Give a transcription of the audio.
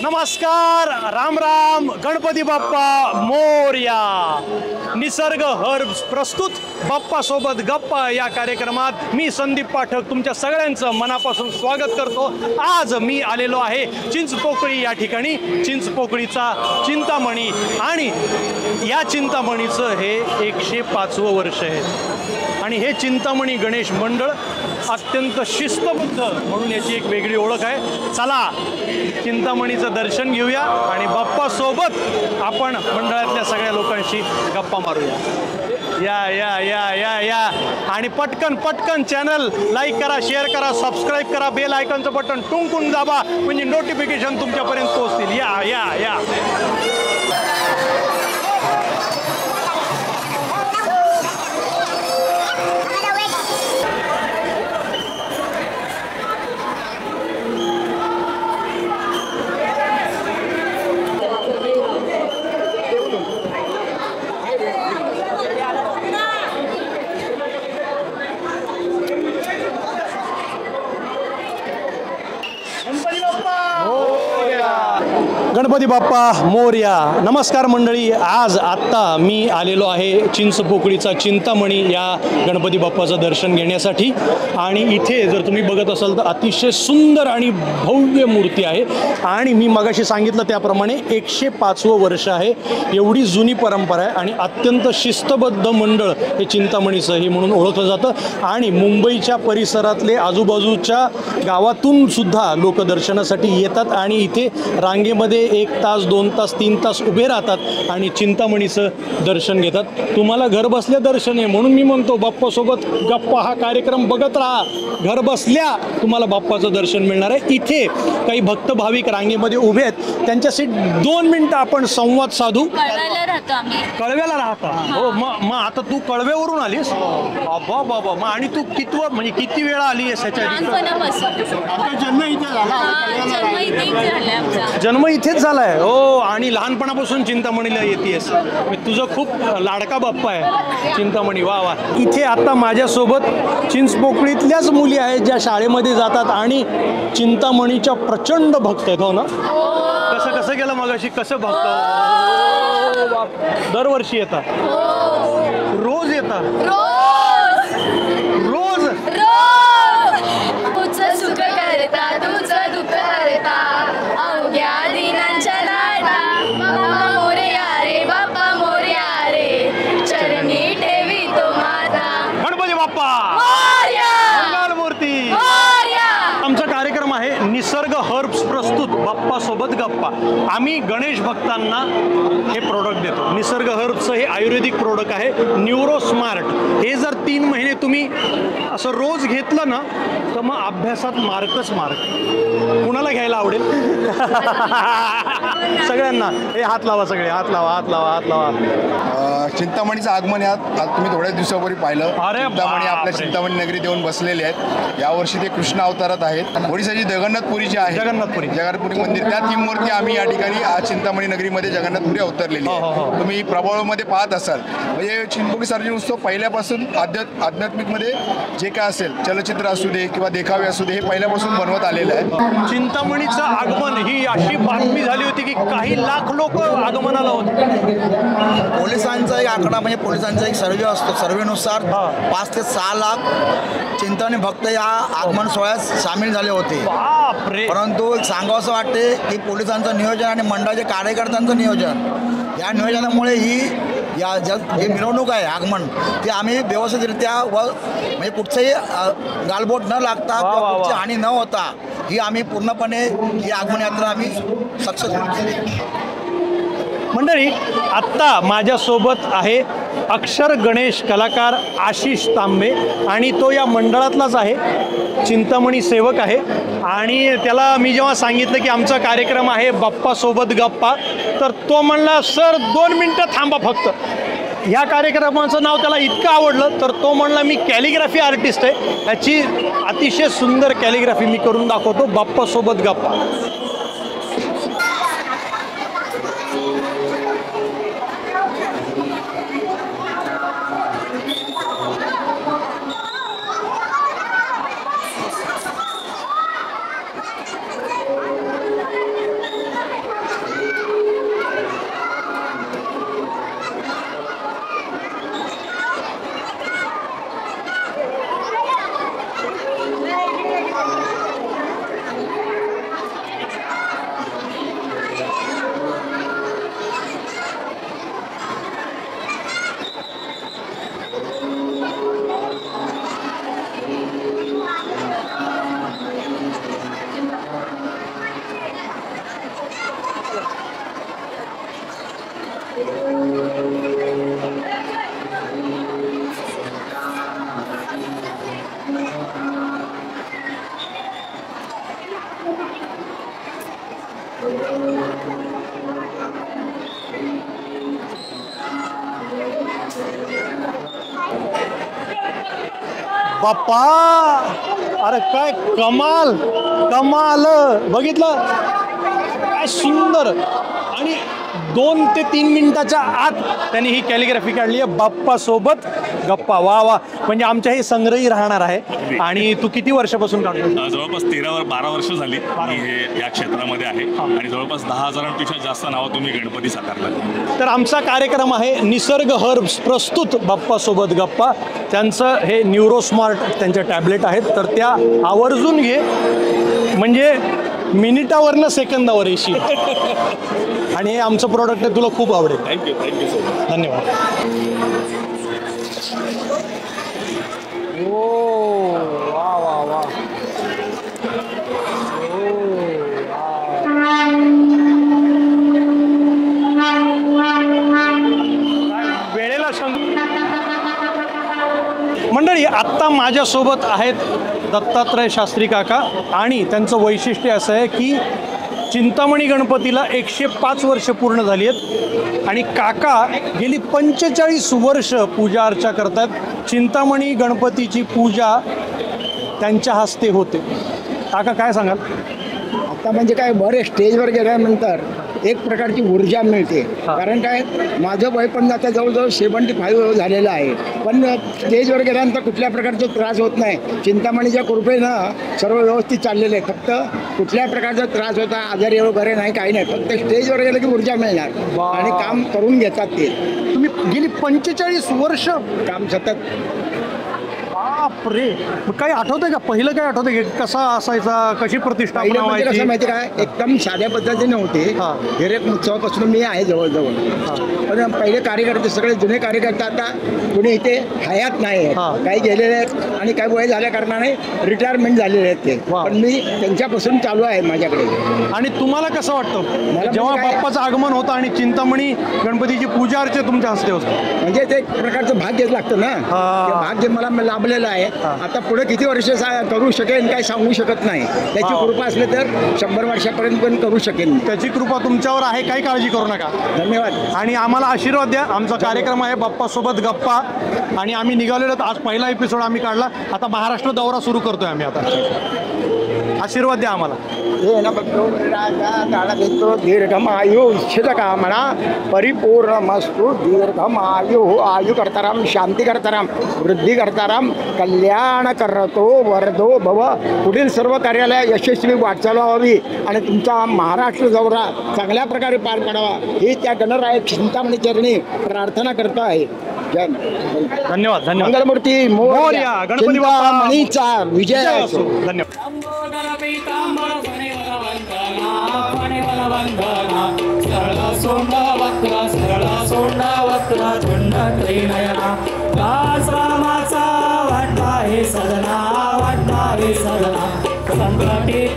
नमस्कार, राम राम, गणपती बाप्पा मोरया. निसर्ग हर्ब्स प्रस्तुत बाप्पा सोबत गप्पा या कार्यक्रमात मी संदीप पाठक तुमच्या सगळ्यांचं मनापासून स्वागत करतो. आज मी आलेलो आहे चिंचपोकळी या ठिकाणी. चिंचपोकळीचा चिंतामणी आणि या चिंतामणीचं हे 105वं वर्ष आहे आणि हे चिंतामणी गणेश मंडळ अत्यंत शिस्तबद्ध म्हणून याची एक वेगळी ओळख आहे. चला चिंतामणीचं दर्शन घेऊया आणि बाप्पा सोबत आपण मंडळातल्या सगळ्या लोकांशी गप्पा मारूया. या या या या या आणि पटकन पटकन चॅनल लाईक करा, शेअर करा, सबस्क्राईब करा, बेल आयकॉनचं बटन टुंकून दाबा म्हणजे नोटिफिकेशन तुमच्यापर्यंत पोहोचतील. या या या गणपती बाप्पा मोरया. नमस्कार मंडळी, आज आत्ता मी आलेलो आहे चिंचपोकळीचा चिंतामणी या गणपती बाप्पाचं दर्शन घेण्यासाठी. आणि इथे जर तुम्ही बघत असाल तर अतिशय सुंदर आणि भव्य मूर्ती आहे आणि मी मगाशी सांगितलं त्याप्रमाणे 105वं वर्ष आहे. एवढी जुनी परंपरा आहे आणि अत्यंत शिस्तबद्ध मंडळ हे चिंतामणीचं हे म्हणून ओळखलं जातं. आणि मुंबईच्या परिसरातले आजूबाजूच्या गावातून सुद्धा लोक दर्शनासाठी येतात आणि इथे रांगेमध्ये 1 तास 2 तास 3 तास उभे राहतात आणि चिंतामणीचं दर्शन घेतात. तुम्हाला घरबसल्या दर्शन आहे म्हणून मी म्हणतो बाप्पासोबत गप्पा हा कार्यक्रम बघत राहा. घर बसल्या तुम्हाला बाप्पाचं दर्शन मिळणार आहे. इथे काही भक्त भाविक रांगेमध्ये उभे आहेत, त्यांच्याशी 2 मिनिटं आपण संवाद साधू. कळव्याला राहता? हो. मग आता तू कळव्यावरून आलीस? बाबा बाबा. मग आणि तू किती वेळा आली आहेस ह्याच्या? जन्म इथेच झालाय? हो. आणि लहानपणापासून चिंतामणीला येतेस. तुझं खूप लाडका बाप्पा आहे चिंतामणी. वा वा. इथे आता माझ्यासोबत चिंचपोकळीतल्याच मुली आहेत ज्या शाळेमध्ये जातात आणि चिंतामणीच्या प्रचंड भक्त आहेत. हो ना? कसं गेलं मगाशी? कसं भक्त? दरवर्षी येतात? रोज येतात? रोज तुझं सुख करता, तुझं दुःख करता, अवघ्या दिनांच्या लाटा. बाप्पा मोरया रे, बाप्पा मोरया रे, चरणी ठेवी तो माझा गणपती बाप्पा मोरया. मंगलमूर्ती मोरया. आमचा कार्यक्रम आहे निसर्ग हर्ब्स प्रस्तुत बाप्पा सोबत गप्पा. आम्ही गणेश भक्तांना हे प्रोडक्ट देतो. निसर्ग हर्ब्सचं हे आयुर्वेदिक प्रोडक्ट आहे, न्यूरो स्मार्ट. हे जर 3 महिने तुम्ही असं रोज घेतलं ना तर मग अभ्यासात मार्कच मार्क. कुणाला घ्यायला आवडेल? सगळ्यांना. हे हात लावा, सगळे हात लावा, हात लावा, हात लावा. चिंतामणीचं आगमन यात तुम्ही थोड्याच दिवसापूर्वी पाहिलं. चिंतामणी आपल्या चिंतामणी नगरीत येऊन बसलेले आहेत. यावर्षी ते कृष्ण अवतारात आहेत. ओडिसाची जगन्नाथपुरी जी आहे, जगन्नाथपुरी मंदिर, त्या थीमवरती आम्ही या ठिकाणी आज चिंतामणी नगरीमध्ये जगन्नाथपुरी अवतरलेली आहे. तुम्ही प्रभावमध्ये पाहत असाल. म्हणजे चिंचपोकळी सार्वजनिक उत्सव पहिल्यापासून आध्यात्मिकमध्ये जे काय असेल, चलचित्र असू दे किंवा देखावे असू दे, हे पहिल्यापासून बनवत आलेलं आहे. चिंतामणीचं आगमन ही अशी बातमी झाली होती की काही लाख लोक आगमनाला होते. पोलिसांचा एक आकडा म्हणजे पोलिसांचा एक सर्वे असतो. सर्वेनुसार 5 ते 6 लाख चिंतामणी भक्त या आगमन सोहळ्यात सामील झाले होते. परंतु सांगावं असं वाटते की पोलिसांचं नियोजन आणि मंडळाच्या कार्यकर्त्यांचं नियोजन, या नियोजनामुळे ही जे मिरवणूक आहे आगमन, ते आम्ही व्यवस्थितरित्या व म्हणजे कुठचंही गालबोट न लागता किंवा कुठची हानी न होता ही आम्ही पूर्णपणे ही आगमन यात्रा आम्ही सक्सेसफुल केली. मंडळी, आत्ता माझ्यासोबत आहे अक्षर गणेश कलाकार आशिष तांबे आणि तो या मंडळातलाच आहे, चिंतामणी सेवक आहे. आणि त्याला मी जेव्हा सांगितलं की आमचा कार्यक्रम आहे बाप्पासोबत गप्पा, तर तो म्हणला सर 2 मिनटं थांबा फक्त. ह्या कार्यक्रमाचं नाव त्याला इतकं आवडलं तर तो म्हणला मी कॅलिग्राफी आर्टिस्ट आहे, ह्याची अतिशय सुंदर कॅलिग्राफी मी करून दाखवतो बाप्पासोबत गप्पा. बाप्पा, अरे काय कमाल कमाल, बघितलं काय सुंदर. आणि 2 ते 3 मिनिटाच्या आत त्यांनी ही कॅलिग्राफी काढली आहे बाप्पा सोबत गप्पा. वा वा, म्हणजे आमच्या हे संग्रही राहणार आहे. आणि तू किती वर्षापासून काढतो? जवळपास 12 वर्ष झाली मी हे या क्षेत्रामध्ये आहे आणि जवळपास 10,000पेक्षा जास्त नावं तुम्ही गणपती साकारला. तर आमचा कार्यक्रम आहे निसर्ग हर्ब्स प्रस्तुत बाप्पा सोबत गप्पा. त्यांचं हे न्यूरोस्मार्ट त्यांच्या टॅबलेट आहेत, तर त्या आवर्जून घे, म्हणजे मिनिटावरनं सेकंदावर येशील. आणि हे आमचं प्रोडक्ट आहे, तुला खूप आवडेल. Thank you so much. धन्यवाद. ओ वा वा वा. वेळेला मंडळी, आत्ता माझ्यासोबत आहेत दत्तात्रय शास्त्री काका. आणि त्यांचं वैशिष्ट्य असं आहे की चिंतामणी गणपतीला 105 वर्ष पूर्ण झाली आहेत आणि काका गेली 45 वर्ष पूजा अर्चा करतात. चिंतामणी गणपतीची पूजा त्यांच्या हस्ते होते. काका काय सांगाल? आता म्हणजे काय, बरे स्टेजवर गेल्यानंतर एक प्रकारची ऊर्जा मिळते. कारण काय, माझं वय पण आता जवळजवळ 75 झालेलं आहे, पण स्टेजवर गेल्यानंतर कुठल्या प्रकारचा त्रास होत नाही. चिंतामणीच्या कृपेनं सर्व व्यवस्थित चाललेलं आहे. फक्त कुठल्या प्रकारचा त्रास होता, आजारी वगैरे नाही, काही नाही. फक्त स्टेजवर गेलं की ऊर्जा मिळणार आणि काम करून घेतात ते. तुम्ही गेली 45 वर्ष काम सतत. बापरे, मग काही आठवतंय का? पहिलं काय आठवतंय की कसा असायचा, कशी प्रतिष्ठा पहिले म्हणजे कसं माहिती काय, एकदम साध्या पद्धतीने होते. हां. हिरेक उत्सवापासून मी आहे जवळजवळ. पण पहिले कार्यकर्ते सगळे जुने कार्यकर्ते आता कुणी इथे हयात नाही आहेत. हां. काही गेलेले आहेत आणि काही वय झाल्या कारणाने रिटायरमेंट झालेले आहेत ते. वा. पण मी त्यांच्यापासून चालू आहे माझ्याकडे. आणि तुम्हाला कसं वाटतं जेव्हा म्हणजे काय- बाप्पाचं आगमन होतं आणि चिंतामणी गणपतीची पूजा अर्चा तुमच्या हस्ते होतं? म्हणजे ते एक प्रकारचं भाग्यच लागतं ना. हां. ते भाग्य मला लाभलेलं आहे. आता पुढे किती वर्ष करू शकेन काही सांगू शकत नाही. त्याची हां. कृपा असली तर 100 वर्षापर्यंत पण करू शकेन. त्याची कृपा तुमच्यावर आहे, काही काळजी करू नका. धन्यवाद. आणि आम्हाला आशीर्वाद द्या. आमचा कार्यक्रम आहे बाप्पासोबत गप्पा आणि आम्ही निघालेलो आहोत. आज पहिला एपिसोड आम्ही काढला. आता महाराष्ट्र दौरा सुरू करतोय आम्ही. आता आशीर्वाद द्या आम्हाला. हे न बघतो राजा काळा घेतो दीर्घमायू इच्छित कामना परिपूर्णमस्तु. दीर्घमायू आयु करताराम, शांती करताराम, वृद्धी करताराम, कल्याण करतो वरदो भव. पुढील सर्व कार्यालय यशस्वी वाटचाल व्हावी आणि तुमचा महाराष्ट्र दौरा चांगल्या प्रकारे पार पडावा ही त्या गणराय चिंतामणी चरणी प्रार्थना करतो आहे. जय धन्यवाद. धन्यवाद. मंगलमूर्ती मोरया. गणपती बाप्पा. चिंतामणीचा विजय असो. धन्यवाद. रामाचा वाटला हे सदना, वाटला हे सदना, संकटी